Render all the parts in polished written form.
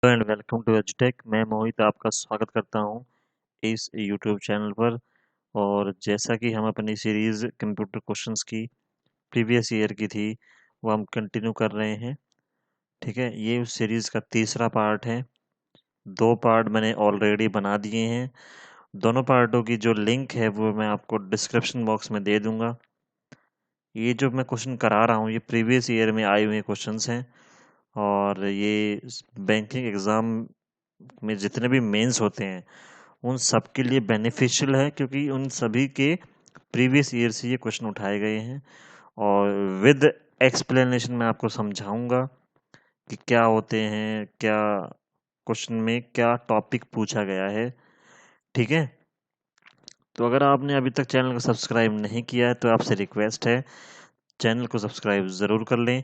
And welcome to एजुटेक। मैं मोहित आपका स्वागत करता हूं इस यूट्यूब चैनल पर। और जैसा कि हम अपनी सीरीज़ कंप्यूटर क्वेश्चंस की प्रीवियस ईयर की थी वो हम कंटिन्यू कर रहे हैं। ठीक है, ये उस सीरीज़ का तीसरा पार्ट है। 2 पार्ट मैंने ऑलरेडी बना दिए हैं। दोनों पार्टों की जो लिंक है वो मैं आपको डिस्क्रिप्शन बॉक्स में दे दूंगा। ये जो मैं क्वेश्चन करा रहा हूँ ये प्रीवियस ईयर में आए हुए क्वेश्चंस हैं। और ये बैंकिंग एग्ज़ाम में जितने भी मेंस होते हैं उन सब के लिए बेनिफिशियल है, क्योंकि उन सभी के प्रीवियस ईयर से ये क्वेश्चन उठाए गए हैं। और विद एक्सप्लेनेशन मैं आपको समझाऊंगा कि क्या होते हैं, क्या क्वेश्चन में क्या टॉपिक पूछा गया है। ठीक है, तो अगर आपने अभी तक चैनल को सब्सक्राइब नहीं किया है तो आपसे रिक्वेस्ट है चैनल को सब्सक्राइब ज़रूर कर लें।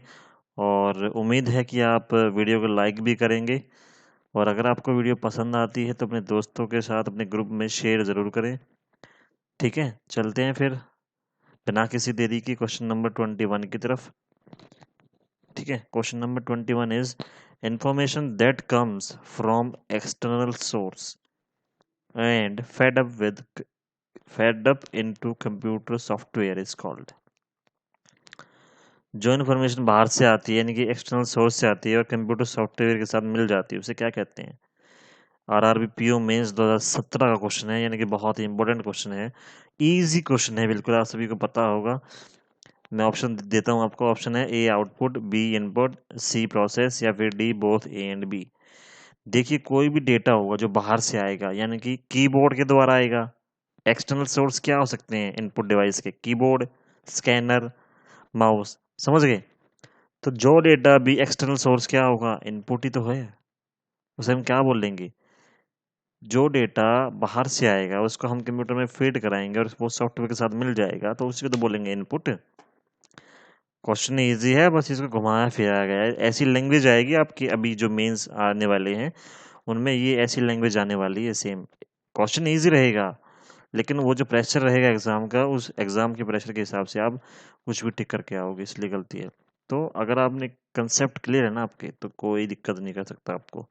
और उम्मीद है कि आप वीडियो को लाइक भी करेंगे। और अगर आपको वीडियो पसंद आती है तो अपने दोस्तों के साथ अपने ग्रुप में शेयर ज़रूर करें। ठीक है, चलते हैं फिर बिना किसी देरी की क्वेश्चन नंबर 21 की तरफ। ठीक है, question number 21 is information that comes from external source and fed up into computer software is called। जो इन्फॉर्मेशन बाहर से आती है यानी कि एक्सटर्नल सोर्स से आती है और कंप्यूटर सॉफ्टवेयर के साथ मिल जाती है उसे क्या कहते हैं। आरआरबी पीओ मेंस 2017 का क्वेश्चन है, यानी कि बहुत ही इंपॉर्टेंट क्वेश्चन है। इजी क्वेश्चन है, बिल्कुल आप सभी को पता होगा। मैं ऑप्शन देता हूँ आपको। ऑप्शन है A output, B input, C process या फिर D both A and B. देखिए, कोई भी डेटा होगा जो बाहर से आएगा यानी कि कीबोर्ड के द्वारा आएगा। एक्सटर्नल सोर्स क्या हो सकते हैं इनपुट डिवाइस के? Keyboard, scanner, mouse. समझ गए? तो जो डेटा भी एक्सटर्नल सोर्स क्या होगा? इनपुट ही तो है। उसे हम क्या बोल लेंगे? जो डेटा बाहर से आएगा उसको हम कंप्यूटर में फीड कराएंगे और वो सॉफ्टवेयर के साथ मिल जाएगा तो उसी को तो बोलेंगे इनपुट। क्वेश्चन इजी है, बस इसको घुमाया फिराया गया है। ऐसी लैंग्वेज आएगी आपकी अभी जो मेंस आने वाले हैं उनमें, ये ऐसी लैंग्वेज आने वाली है सेम। क्वेश्चन इजी रहेगा लेकिन वो जो प्रेशर रहेगा एग्जाम का, उस एग्जाम के प्रेशर के हिसाब से आप कुछ भी टिक करके आओगे, इसलिए गलती है। तो अगर आपने कंसेप्ट क्लियर है ना आपके, तो कोई दिक्कत नहीं कर सकता आपको।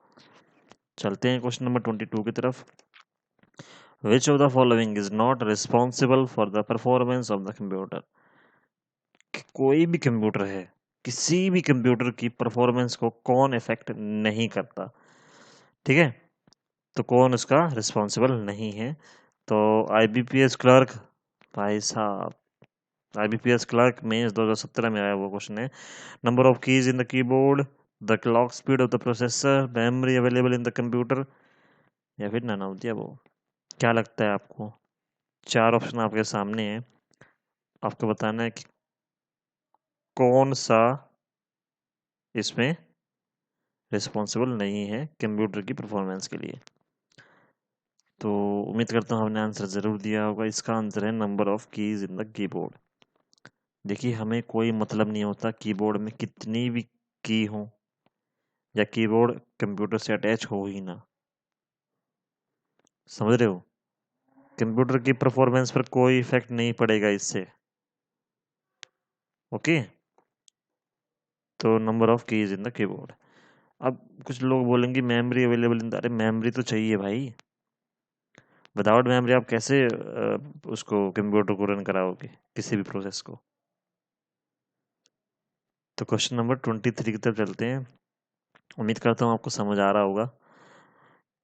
चलते हैं क्वेश्चन नंबर 22 की तरफ। Which of the following is not responsible for the performance of the computer. कोई भी कंप्यूटर है, किसी भी कंप्यूटर की परफॉर्मेंस को कौन इफेक्ट नहीं करता। ठीक है, तो कौन उसका रिस्पॉन्सिबल नहीं है? तो आईबीपीएस क्लर्क। भाई साहब, आईबीपीएस क्लर्क में 2017 में आया वो क्वेश्चन है। Number of keys in the keyboard, the clock speed of the processor, memory available in the computer, या फिर नन ऑफ द अबव। क्या लगता है आपको? 4 ऑप्शन आपके सामने है, आपको बताना है कि कौन सा इसमें रिस्पॉन्सिबल नहीं है कंप्यूटर की परफॉर्मेंस के लिए। तो उम्मीद करता हूँ हमने आंसर ज़रूर दिया होगा। इसका आंसर है number of keys in the keyboard. देखिए, हमें कोई मतलब नहीं होता कीबोर्ड में कितनी भी की हो या कीबोर्ड कंप्यूटर से अटैच हो ही ना। समझ रहे हो? कंप्यूटर की परफॉर्मेंस पर कोई इफेक्ट नहीं पड़ेगा इससे। ओके, तो number of keys in the keyboard. अब कुछ लोग बोलेंगे मेमोरी अवेलेबल इन द, अरे मेमोरी तो चाहिए भाई। विदाउट मेमोरी आप कैसे उसको कंप्यूटर को रन कराओगे, किसी भी प्रोसेस को? तो क्वेश्चन नंबर 23 की तरफ चलते हैं। उम्मीद करता हूँ आपको समझ आ रहा होगा।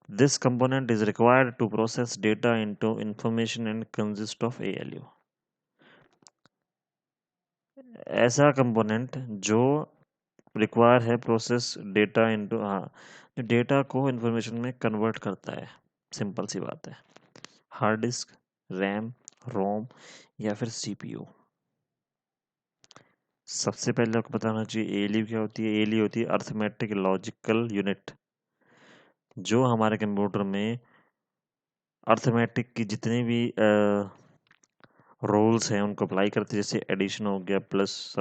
This component is required to process data into information and consist of ALU. ऐसा कंपोनेंट जो रिक्वायर है प्रोसेस डेटा इनटू, हाँ, जो डेटा को इंफॉर्मेशन में कन्वर्ट करता है। सिंपल सी बात है। हार्ड डिस्क, रैम, रोम या फिर सीपीयू। सबसे पहले आपको बताना चाहिए एएलयू क्या होती है। एएलयू होती है अर्थमेटिक लॉजिकल यूनिट, जो हमारे कंप्यूटर में अर्थमेटिक की जितने भी रूल्स हैं उनको अप्लाई करती है। जैसे एडिशन हो गया, प्लस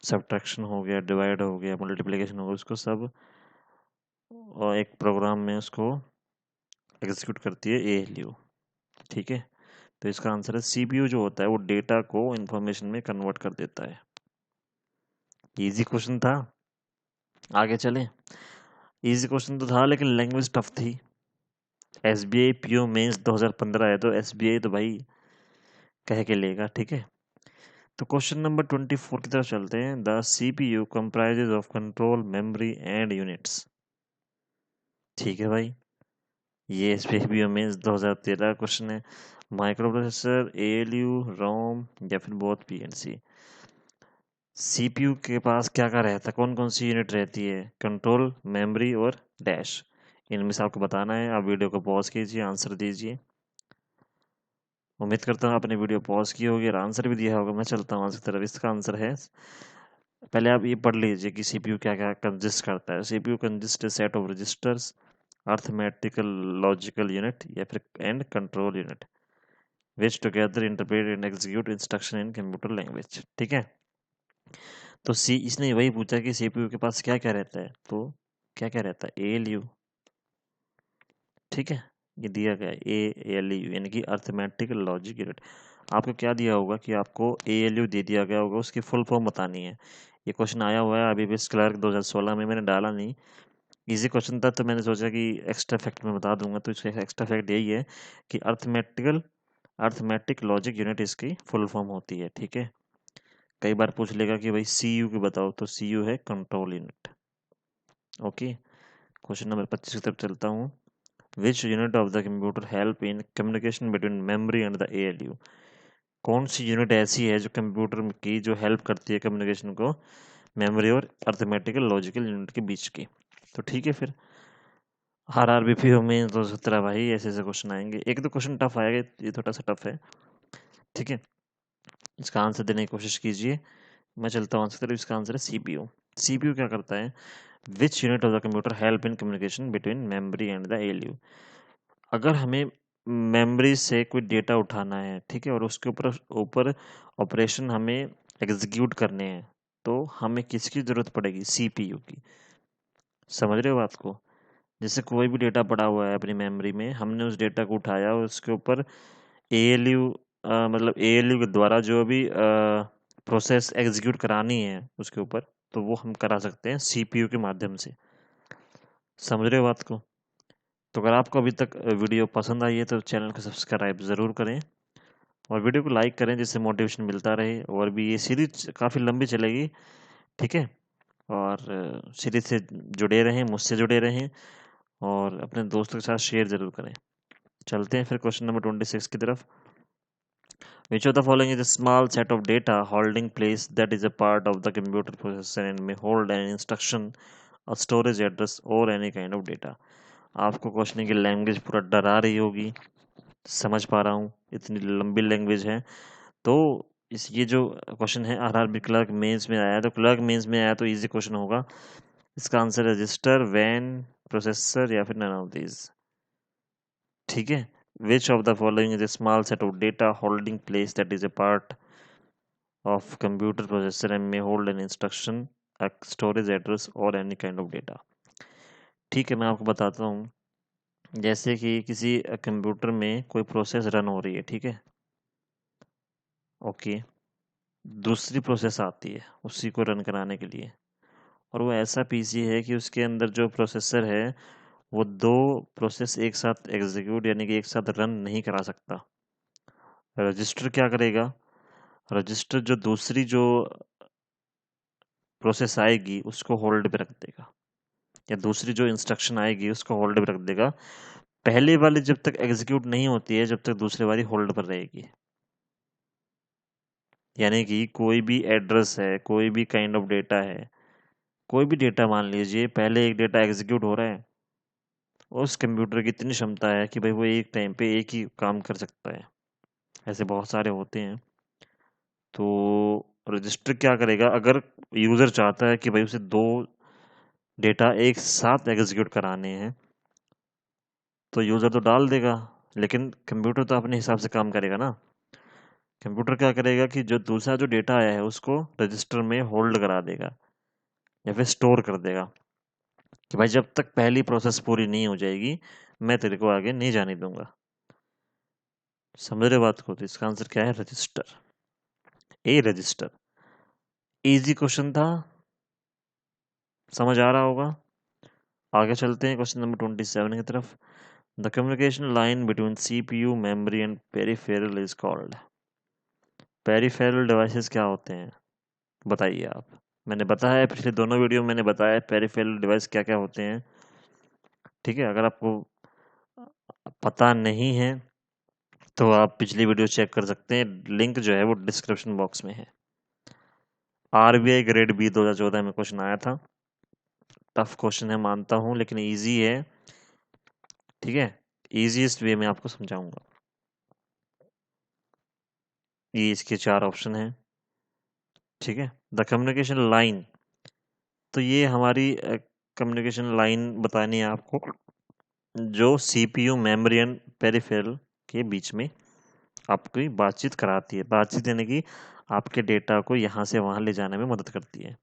सब्ट्रैक्शन हो गया, डिवाइड हो गया, मल्टीप्लिकेशन हो गया, उसको सब और एक प्रोग्राम में उसको एग्जीक्यूट करती है एएलयू। ठीक है, तो इसका आंसर है सीपीयू। जो होता है वो डेटा को इंफॉर्मेशन में कन्वर्ट कर देता है। इजी क्वेश्चन था। आगे चलें। इजी क्वेश्चन तो था लेकिन लैंग्वेज टफ थी। एसबीआई पीओ मेंस 2015 है तो एसबीआई तो भाई कह के लेगा, ठीक है। तो क्वेश्चन नंबर 24 की तरफ चलते हैं। The CPU comprises of control memory and units. ठीक है भाई, ये एसबीआई मेंस 2013 क्वेश्चन है। माइक्रो प्रोसेसर, एएलयू, रोम या फिर बोथ पीएनसी। सीपीयू के पास क्या क्या रहता है, कौन कौन सी यूनिट रहती है? कंट्रोल, मेमोरी और डैश। इनमें से आपको बताना है। आप वीडियो को पॉज कीजिए, आंसर दीजिए। उम्मीद करता हूँ आपने वीडियो पॉज की होगी और आंसर भी दिया होगा। मैं चलता हूँ आंसर की तरफ। इसका आंसर है, पहले आप ये पढ़ लीजिए कि सीपीयू क्या क्या कंजिस्ट करता है। CPU consist set of registers, arithmetical logical unit या फिर and control unit which together interpret and execute instruction in computer language. ठीक है, तो सी इसने वही पूछा कि सीपीयू के पास क्या क्या रहता है, तो क्या क्या रहता है? एएलयू। ठीक है, ये दिया गया है एएलयू यानी कि अर्थमेटिक लॉजिक यूनिट। आपको क्या दिया होगा कि आपको एएलयू दे दिया गया होगा, उसकी फुल फॉर्म बतानी है। ये क्वेश्चन आया हुआ है अभी भी क्लर्क 2016 में, मैंने डाला नहीं। इजी क्वेश्चन था तो मैंने सोचा कि एक्स्ट्रा फैक्ट में बता दूंगा। तो इसका एक्स्ट्रा फैक्ट यही है कि अर्थमेटिक लॉजिक यूनिट इसकी फुल फॉर्म होती है। ठीक है, कई बार पूछ लेगा कि भाई सीयू की बताओ, तो सीयू है control unit. Okay, question number 25 की तरफ चलता हूँ। Which unit of the computer help in communication between memory and the ALU. कौन सी यूनिट ऐसी है जो कंप्यूटर की जो हेल्प करती है कम्युनिकेशन को मेमोरी और अर्थमेटिकल लॉजिकल यूनिट के बीच की? तो ठीक है, फिर आरआरबीपी में 217 भाई ऐसे ऐसे क्वेश्चन आएंगे। एक तो क्वेश्चन टफ आएगा, ये थोड़ा सा टफ है। ठीक है, इसका आंसर देने की कोशिश कीजिए। मैं चलता हूँ आंसर की तरफ। इसका आंसर है सीपीयू। सीपीयू क्या करता है? Which unit of the computer help in communication between memory and the ALU. अगर हमें मेमोरी से कोई डेटा उठाना है, ठीक है, और उसके ऊपर ऊपर ऑपरेशन हमें एग्जीक्यूट करने हैं, तो हमें किसकी जरूरत पड़ेगी? सीपीयू की। समझ रहे हो बात को? जैसे कोई भी डेटा पड़ा हुआ है अपनी मेमोरी में, हमने उस डेटा को उठाया और उसके ऊपर एएलयू मतलब एएलयू के द्वारा जो भी प्रोसेस एग्जीक्यूट करानी है उसके ऊपर, तो वो हम करा सकते हैं सीपीयू के माध्यम से। समझ रहे हो बात को? तो अगर आपको अभी तक वीडियो पसंद आई है तो चैनल को सब्सक्राइब ज़रूर करें और वीडियो को लाइक करें, जिससे मोटिवेशन मिलता रहे। और भी ये सीरीज काफ़ी लंबी चलेगी, ठीक है। और सीरीज से जुड़े रहें, मुझसे जुड़े रहें और अपने दोस्तों के साथ शेयर ज़रूर करें। चलते हैं फिर क्वेश्चन नंबर 26 की तरफ। Which of the following is a small set of data holding place that is a part of the computer processor and may hold an instruction, a storage address or any kind of data? आपको question की language पूरा डरा रही होगी, समझ पा रहा हूँ, इतनी लंबी लैंग्वेज है। तो इस ये जो क्वेश्चन है आरआरबी क्लर्क मेंस में आया, तो क्लर्क मेंस में आया तो इजी क्वेश्चन होगा। इसका आंसर रजिस्टर, वैन, प्रोसेसर या फिर नन ऑफ दीज। ठीक है, which of the following is a small set of data holding place that is a part of computer processor and may hold an instruction, a storage address or any kind of data। ठीक है, मैं आपको बताता हूँ। जैसे कि किसी computer में कोई प्रोसेस रन हो रही है, ठीक है, ओके, दूसरी प्रोसेस आती है उसी को रन कराने के लिए, और वो ऐसा पीसी है कि उसके अंदर जो प्रोसेसर है वो दो प्रोसेस एक साथ एग्जीक्यूट यानी कि एक साथ रन नहीं करा सकता। रजिस्टर क्या करेगा? रजिस्टर जो दूसरी जो प्रोसेस आएगी उसको होल्ड पे रख देगा, या दूसरी जो इंस्ट्रक्शन आएगी उसको होल्ड पे रख देगा। पहले वाली जब तक एग्जीक्यूट नहीं होती है, जब तक दूसरी वाली होल्ड पर रहेगी। यानी कि कोई भी एड्रेस है, कोई भी काइंड ऑफ डेटा है, कोई भी डेटा मान लीजिए, पहले एक डेटा एग्जीक्यूट हो रहा है, उस कंप्यूटर की इतनी क्षमता है कि भाई वो एक टाइम पे एक ही काम कर सकता है। ऐसे बहुत सारे होते हैं। तो रजिस्टर क्या करेगा? अगर यूजर चाहता है कि भाई उसे दो डेटा एक साथ एग्जीक्यूट कराने हैं, तो यूजर तो डाल देगा, लेकिन कंप्यूटर तो अपने हिसाब से काम करेगा ना। कंप्यूटर क्या करेगा कि जो दूसरा जो डेटा आया है उसको रजिस्टर में होल्ड करा देगा या फिर स्टोर कर देगा कि भाई जब तक पहली प्रोसेस पूरी नहीं हो जाएगी मैं तेरे को आगे नहीं जाने दूंगा। समझ रहे बात को? तो इसका आंसर क्या है? रजिस्टर, ए रजिस्टर। इजी क्वेश्चन था, समझ आ रहा होगा। आगे चलते हैं क्वेश्चन नंबर 27 की तरफ। The communication line between CPU, memory and peripheral is called. Peripheral devices क्या होते हैं बताइए आप। मैंने बताया पिछले दोनों वीडियो में, मैंने बताया पेरिफेरल डिवाइस क्या क्या होते हैं। ठीक है, अगर आपको पता नहीं है तो आप पिछली वीडियो चेक कर सकते हैं, लिंक जो है वो डिस्क्रिप्शन बॉक्स में है। RBI ग्रेड B 2014 में क्वेश्चन आया था। टफ क्वेश्चन है मानता हूं, लेकिन इजी है। ठीक है, इजीएस्ट वे में आपको समझाऊंगा। ये इसके 4 ऑप्शन हैं। ठीक है, द कम्युनिकेशन लाइन, तो ये हमारी कम्युनिकेशन लाइन बतानी है आपको, जो CPU, मेमोरी एंड पेरिफेरल के बीच में आपकी बातचीत कराती है। बातचीत यानी कि आपके डेटा को यहाँ से वहाँ ले जाने में मदद करती है।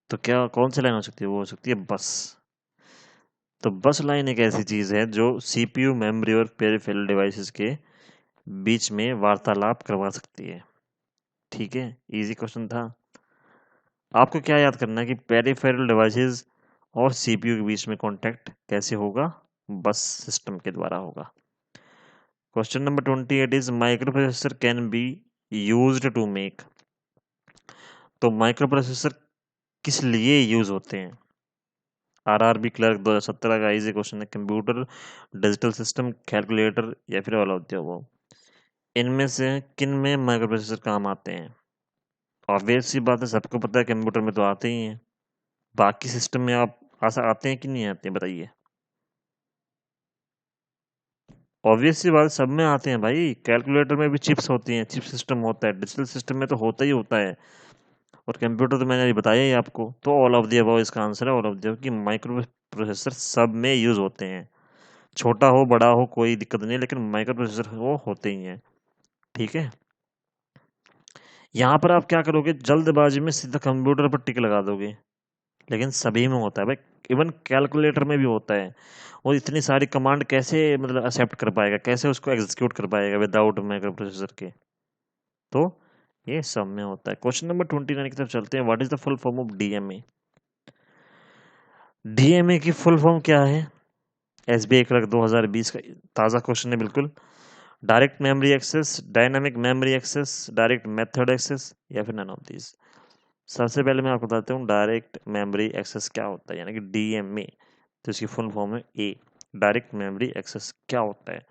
तो क्या कौन सी लाइन हो सकती है? वो हो सकती है बस। तो बस लाइन एक ऐसी चीज है जो CPU, मेमोरी और पेरिफेरल डिवाइसेस के बीच में वार्तालाप करवा सकती है। ठीक है, इजी क्वेश्चन था। आपको क्या याद करना है कि पेरिफेरल डिवाइसेस और CPU के बीच में कांटेक्ट कैसे होगा? बस सिस्टम के द्वारा होगा। Question number 28 is micro processor can be used to make. तो माइक्रो प्रोसेसर किस लिए यूज होते हैं? RRB क्लर्क 2017 का इजी क्वेश्चन है। कंप्यूटर, डिजिटल सिस्टम, कैलकुलेटर या फिर ऑल ऑफ द अबव। इनमें से किन में माइक्रो प्रोसेसर काम आते हैं? ऑब्वियस सी बात है, सबको पता है कंप्यूटर में तो आते ही हैं। बाकी सिस्टम में आप आसा आते हैं कि नहीं आते हैं बताइए। ऑब्वियस सी बात है, सब में आते हैं भाई। कैलकुलेटर में भी चिप्स होती हैं, चिप सिस्टम होता है, डिजिटल सिस्टम में तो होता ही होता है। और कंप्यूटर तो मैंने अभी बताया ही आपको। तो ऑल ऑफ द अबव इसका आंसर है। ऑल ऑफ द अबव कि माइक्रो प्रोसेसर सब में यूज होते हैं। छोटा हो बड़ा हो कोई दिक्कत नहीं है, लेकिन माइक्रो प्रोसेसर वो होते ही हैं। ठीक है, यहाँ पर आप क्या करोगे, जल्दबाजी में सीधा कंप्यूटर पर टिक लगा दोगे, लेकिन सभी में होता है भाई। इवन कैलकुलेटर में भी होता है। और इतनी सारी कमांड कैसे मतलब एक्सेप्ट कर पाएगा, कैसे उसको एग्जीक्यूट कर पाएगा विदाउट माइक्रो प्रोसेसर के? तो ये सब में होता है। क्वेश्चन नंबर 29 की तरफ चलते हैं। What is the full form of DMA? DMA की फुल फॉर्म क्या है? SBI क्लर्क 2020 का ताज़ा क्वेश्चन है बिल्कुल। Direct memory access, dynamic memory access, direct method access या फिर नन ऑफ दीज। सबसे पहले मैं आपको बताता हूँ डायरेक्ट मेमोरी एक्सेस क्या होता है, यानी कि DMA। तो इसकी फुल फॉर्म है A। डायरेक्ट मेमोरी एक्सेस क्या होता है?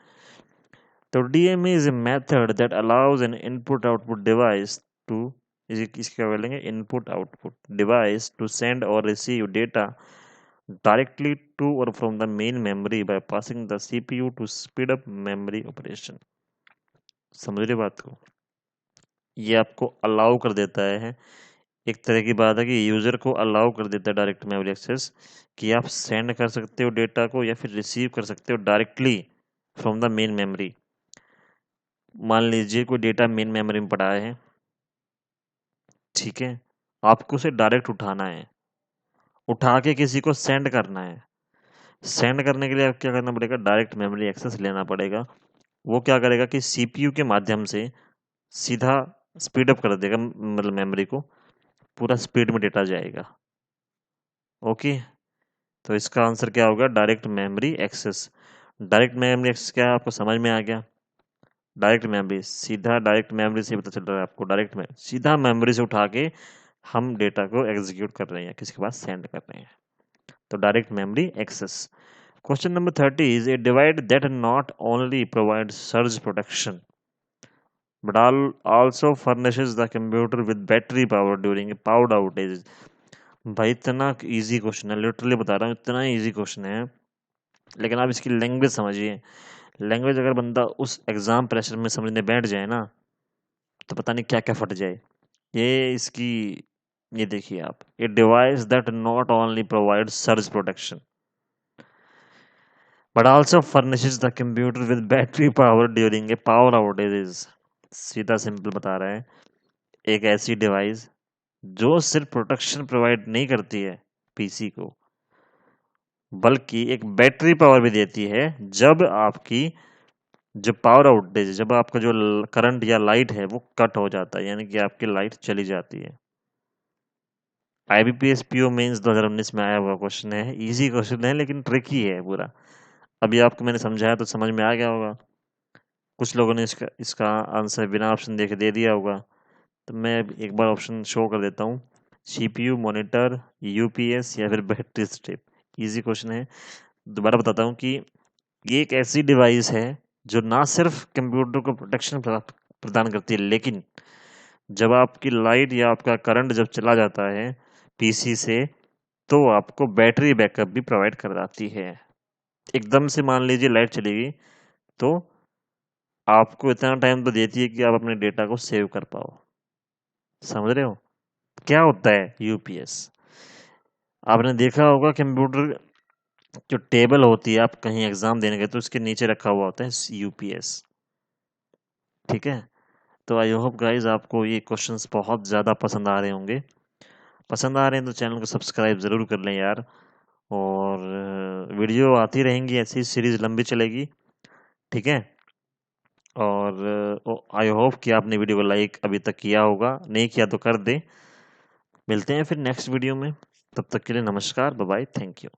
तो DMA is a method that allows an input output device to, इसके क्या बोलेंगे, input output device to send और receive data directly to or from the main memory by passing the CPU to speed up memory operation। समझ रहे बात को? ये आपको अलाउ कर देता है, एक तरह की बात है कि यूजर को अलाउ कर देता है डायरेक्ट मेमोरी एक्सेस, कि आप सेंड कर सकते हो डेटा को या फिर रिसीव कर सकते हो directly from the main memory. मान लीजिए कोई डेटा मेन मेमोरी में पड़ा है, ठीक है, आपको उसे डायरेक्ट उठाना है, उठा के किसी को सेंड करना है। सेंड करने के लिए आप क्या करना पड़ेगा, डायरेक्ट मेमोरी एक्सेस लेना पड़ेगा। वो क्या करेगा कि CPU के माध्यम से सीधा स्पीड अप कर देगा, मतलब मेमोरी को पूरा स्पीड में डेटा जाएगा। ओके, तो इसका आंसर क्या होगा, direct memory access. Direct memory access क्या है आपको समझ में आ गया? डायरेक्ट मेमोरी, सीधा डायरेक्ट मेमोरी से पता चल रहा है आपको, डायरेक्ट में सीधा मेमोरी से उठा के हम डेटा को एग्जीक्यूट कर रहे हैं, किसी के पास सेंड कर रहे हैं। तो direct memory access. Question number 30 is a device that not only provide surge protection but also furnishes the computer with battery power during a powered outage। भाई इतना इजी क्वेश्चन है, लिटरली बता रहा हूँ, इतना इजी क्वेश्चन है, लेकिन आप इसकी लैंग्वेज समझिए। लैंग्वेज अगर बंदा उस एग्जाम प्रेशर में समझने बैठ जाए ना, तो पता नहीं क्या क्या फट जाए। ये इसकी, ये देखिए आप, a device that not only provide surge protection but also furnishes the computer with battery power during a power outage। सीधा सिंपल बता रहा है, एक ऐसी डिवाइस जो सिर्फ प्रोटेक्शन प्रोवाइड नहीं करती है PC को, बल्कि एक बैटरी पावर भी देती है जब आपकी जो पावर आउटेज, जब आपका जो करंट या लाइट है वो कट हो जाता है, यानी कि आपकी लाइट चली जाती है। IBPS PO मेंस 2019 में आया हुआ क्वेश्चन है। इजी क्वेश्चन है लेकिन ट्रिकी है पूरा। अभी आपको मैंने समझाया तो समझ में आ गया होगा। कुछ लोगों ने इसका इसका आंसर बिना ऑप्शन देखे दे दिया होगा। तो मैं एक बार ऑप्शन शो कर देता हूँ। CPU, मॉनिटर, UPS या फिर बैटरी स्ट्रिप। इजी क्वेश्चन है। दोबारा बताता हूँ कि ये एक ऐसी डिवाइस है जो ना सिर्फ कंप्यूटर को प्रोटेक्शन प्रदान करती है, लेकिन जब आपकी लाइट या आपका करंट जब चला जाता है PC से, तो आपको बैटरी बैकअप भी प्रोवाइड कराती है। एकदम से मान लीजिए लाइट चलेगी तो आपको इतना टाइम तो देती है कि आप अपने डेटा को सेव कर पाओ। समझ रहे हो क्या होता है यूपीएस? आपने देखा होगा कंप्यूटर जो टेबल होती है, आप कहीं एग्जाम देने गए तो उसके नीचे रखा हुआ होता है यूपीएस। ठीक है। तो आई होप गाइज आपको ये क्वेश्चंस बहुत ज़्यादा पसंद आ रहे होंगे। पसंद आ रहे हैं तो चैनल को सब्सक्राइब ज़रूर कर लें यार। और वीडियो आती रहेंगी, ऐसी सीरीज लंबी चलेगी। ठीक है। और आई होप कि आपने वीडियो को लाइक अभी तक किया होगा, नहीं किया तो कर दें। मिलते हैं फिर नेक्स्ट वीडियो में। तब तक के लिए नमस्कार, बाय बाय, थैंक यू।